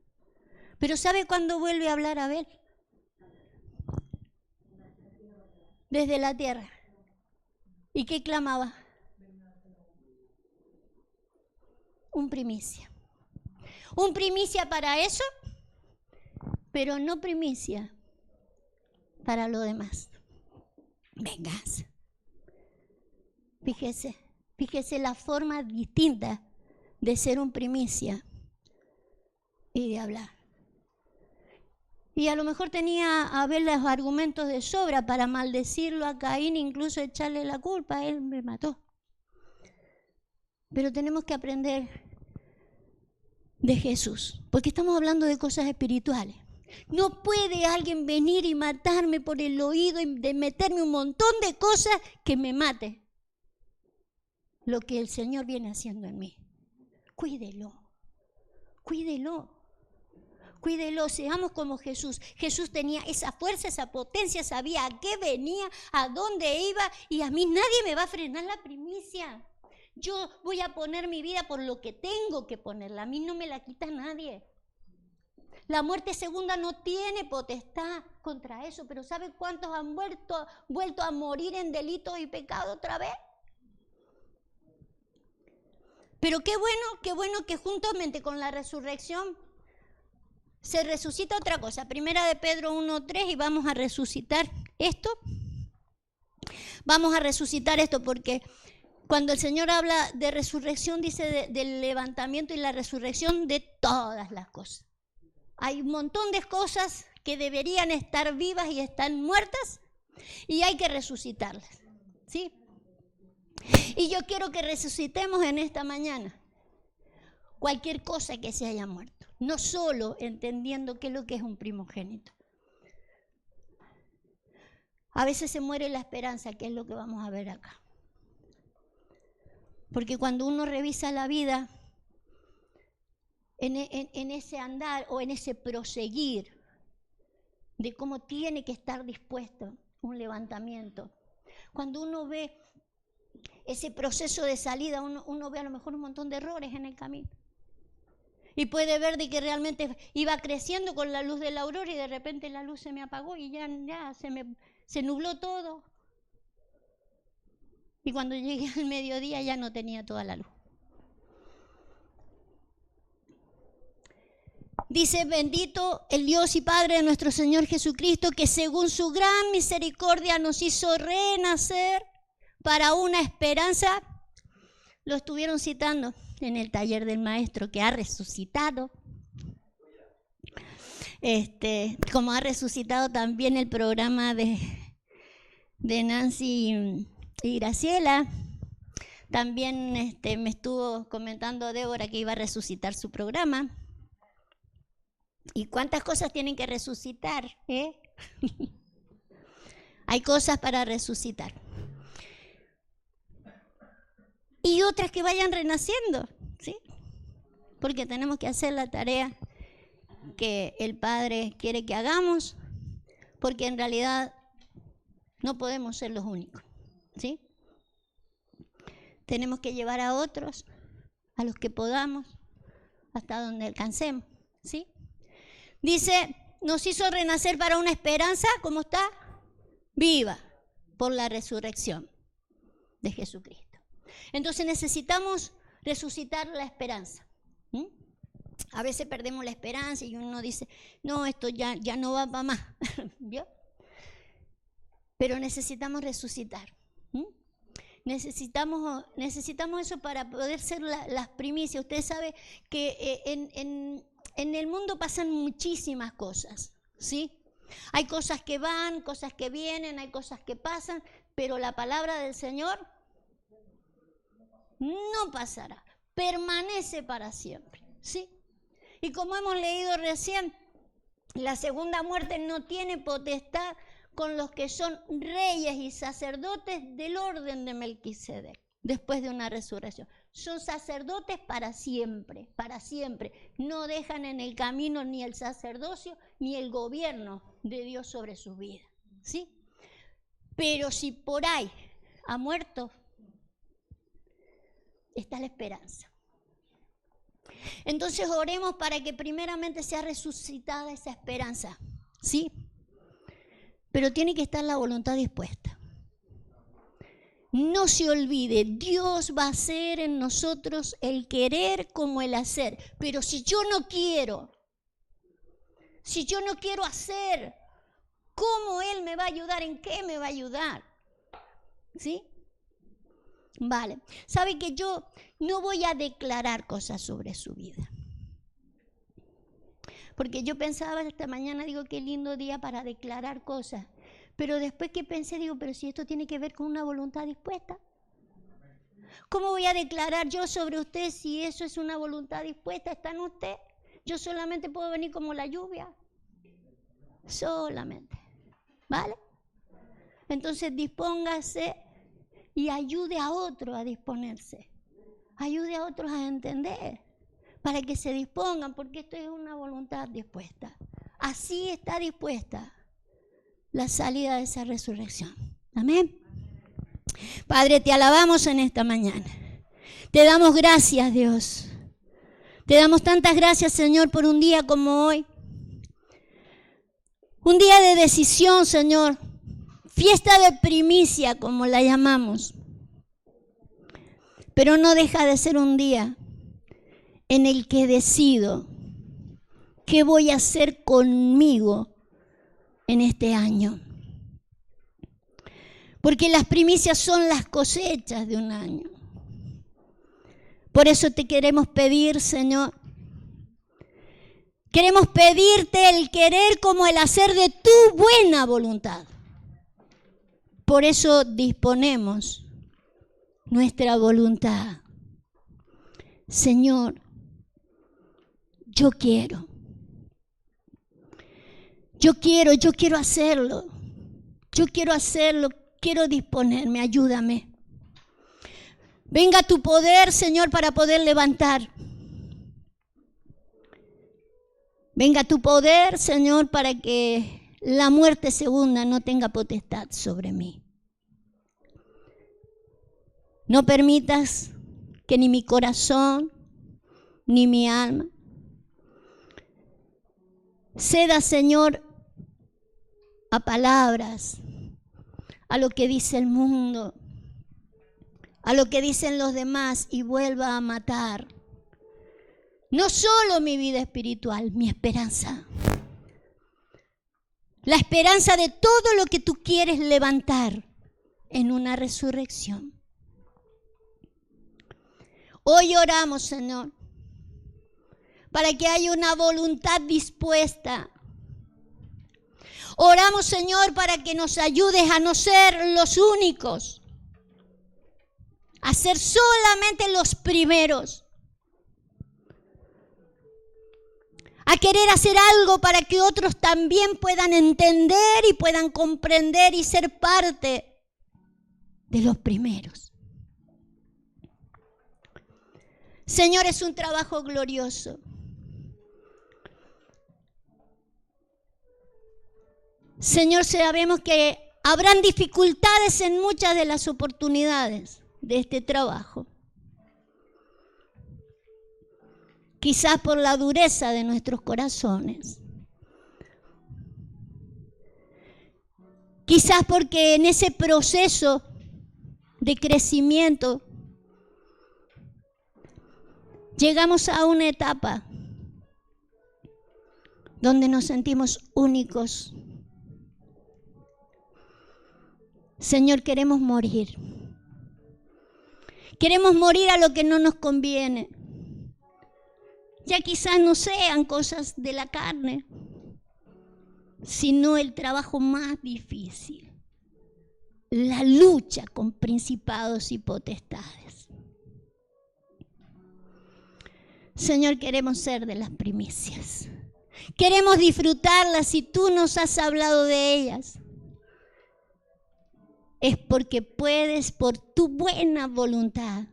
Pero ¿sabe cuándo vuelve a hablar Abel? Desde la tierra. ¿Y qué clamaba? Un primicia. Un primicia para eso, pero no primicia para lo demás. Venganza. Fíjese la forma distinta de ser un primicia y de hablar. Y a lo mejor tenía a ver los argumentos de sobra para maldecirlo a Caín, incluso echarle la culpa, él me mató. Pero tenemos que aprender de Jesús, porque estamos hablando de cosas espirituales. No puede alguien venir y matarme por el oído y de meterme un montón de cosas que me mate lo que el Señor viene haciendo en mí. Cuídelo, seamos como Jesús. Jesús tenía esa fuerza, esa potencia, sabía a qué venía, a dónde iba, y a mí nadie me va a frenar la primicia. Yo voy a poner mi vida por lo que tengo que ponerla, a mí no me la quita nadie. La muerte segunda no tiene potestad contra eso, pero ¿sabe cuántos han vuelto a morir en delitos y pecado otra vez? Pero qué bueno que juntamente con la resurrección se resucita otra cosa. Primera de Pedro 1:3 y vamos a resucitar esto. Vamos a resucitar esto porque cuando el Señor habla de resurrección dice del levantamiento y la resurrección de todas las cosas. Hay un montón de cosas que deberían estar vivas y están muertas y hay que resucitarlas, ¿sí? Y yo quiero que resucitemos en esta mañana cualquier cosa que se haya muerto, no solo entendiendo qué es lo que es un primogénito. A veces se muere la esperanza, que es lo que vamos a ver acá. Porque cuando uno revisa la vida, en ese andar o en ese proseguir de cómo tiene que estar dispuesto un levantamiento, cuando uno ve ese proceso de salida, uno ve a lo mejor un montón de errores en el camino. Y puede ver de que realmente iba creciendo con la luz de la aurora y de repente la luz se me apagó y ya se nubló todo. Y cuando llegué al mediodía ya no tenía toda la luz. Dice, bendito el Dios y Padre de nuestro Señor Jesucristo, que según su gran misericordia nos hizo renacer para una esperanza, lo estuvieron citando, en el taller del maestro que ha resucitado. Como ha resucitado también el programa de Nancy y Graciela. También me estuvo comentando Débora que iba a resucitar su programa. ¿Y cuántas cosas tienen que resucitar? Hay cosas para resucitar. Y otras que vayan renaciendo, ¿sí? Porque tenemos que hacer la tarea que el Padre quiere que hagamos, porque en realidad no podemos ser los únicos, ¿sí? Tenemos que llevar a otros, a los que podamos, hasta donde alcancemos, ¿sí? Dice, nos hizo renacer para una esperanza, ¿cómo está? Viva, por la resurrección de Jesucristo. Entonces necesitamos resucitar la esperanza. A veces perdemos la esperanza y uno dice, no, esto ya no va para más. ¿Vio? Pero necesitamos resucitar. Necesitamos eso para poder ser las primicias. Usted sabe que en el mundo pasan muchísimas cosas, ¿sí? Hay cosas que van, cosas que vienen, hay cosas que pasan, pero la palabra del Señor no pasará, permanece para siempre, ¿sí? Y como hemos leído recién, la segunda muerte no tiene potestad con los que son reyes y sacerdotes del orden de Melquisedec, después de una resurrección. Son sacerdotes para siempre, para siempre. No dejan en el camino ni el sacerdocio ni el gobierno de Dios sobre sus vidas, ¿sí? Pero si por ahí ha muerto, está la esperanza. Entonces oremos para que primeramente sea resucitada esa esperanza, ¿sí? Pero tiene que estar la voluntad dispuesta. No se olvide, Dios va a hacer en nosotros el querer como el hacer. Pero si yo no quiero hacer, ¿cómo Él me va a ayudar? ¿En qué me va a ayudar? ¿Sí? Vale. ¿Sabe que yo no voy a declarar cosas sobre su vida? Porque yo pensaba esta mañana, digo, qué lindo día para declarar cosas. Pero después que pensé, digo, pero si esto tiene que ver con una voluntad dispuesta. ¿Cómo voy a declarar yo sobre usted si eso es una voluntad dispuesta? ¿Está en usted? Yo solamente puedo venir como la lluvia. Solamente. ¿Vale? Entonces dispóngase y ayude a otros a disponerse. Ayude a otros a entender. Para que se dispongan, porque esto es una voluntad dispuesta. Así está dispuesta la salida de esa resurrección. Amén. Padre, te alabamos en esta mañana. Te damos gracias, Dios. Te damos tantas gracias, Señor, por un día como hoy. Un día de decisión, Señor. Fiesta de primicia, como la llamamos. Pero no deja de ser un día en el que decido qué voy a hacer conmigo en este año. Porque las primicias son las cosechas de un año. Por eso te queremos pedir, Señor. Queremos pedirte el querer como el hacer de tu buena voluntad. Por eso disponemos nuestra voluntad. Señor, yo quiero hacerlo. Quiero disponerme, ayúdame. Venga tu poder, Señor, para poder levantar. Venga tu poder, Señor, para que la muerte segunda no tenga potestad sobre mí. No permitas que ni mi corazón, ni mi alma ceda, Señor, a palabras, a lo que dice el mundo, a lo que dicen los demás y vuelva a matar no solo mi vida espiritual, mi esperanza. La esperanza de todo lo que tú quieres levantar en una resurrección. Hoy oramos, Señor, para que haya una voluntad dispuesta. Oramos, Señor, para que nos ayudes a no ser los únicos, a ser solamente los primeros, a querer hacer algo para que otros también puedan entender y puedan comprender y ser parte de los primeros. Señor, es un trabajo glorioso. Señor, sabemos que habrán dificultades en muchas de las oportunidades de este trabajo. Quizás por la dureza de nuestros corazones. Quizás porque en ese proceso de crecimiento llegamos a una etapa donde nos sentimos únicos. Señor, queremos morir. Queremos morir a lo que no nos conviene. Ya quizás no sean cosas de la carne, sino el trabajo más difícil, la lucha con principados y potestades. Señor, queremos ser de las primicias. Queremos disfrutarlas y tú nos has hablado de ellas. Es porque puedes, por tu buena voluntad,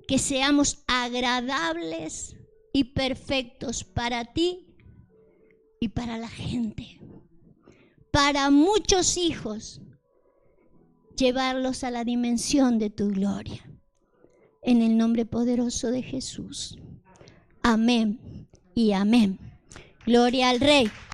que seamos agradables y perfectos para ti y para la gente. Para muchos hijos, llevarlos a la dimensión de tu gloria. En el nombre poderoso de Jesús. Amén y amén. Gloria al Rey.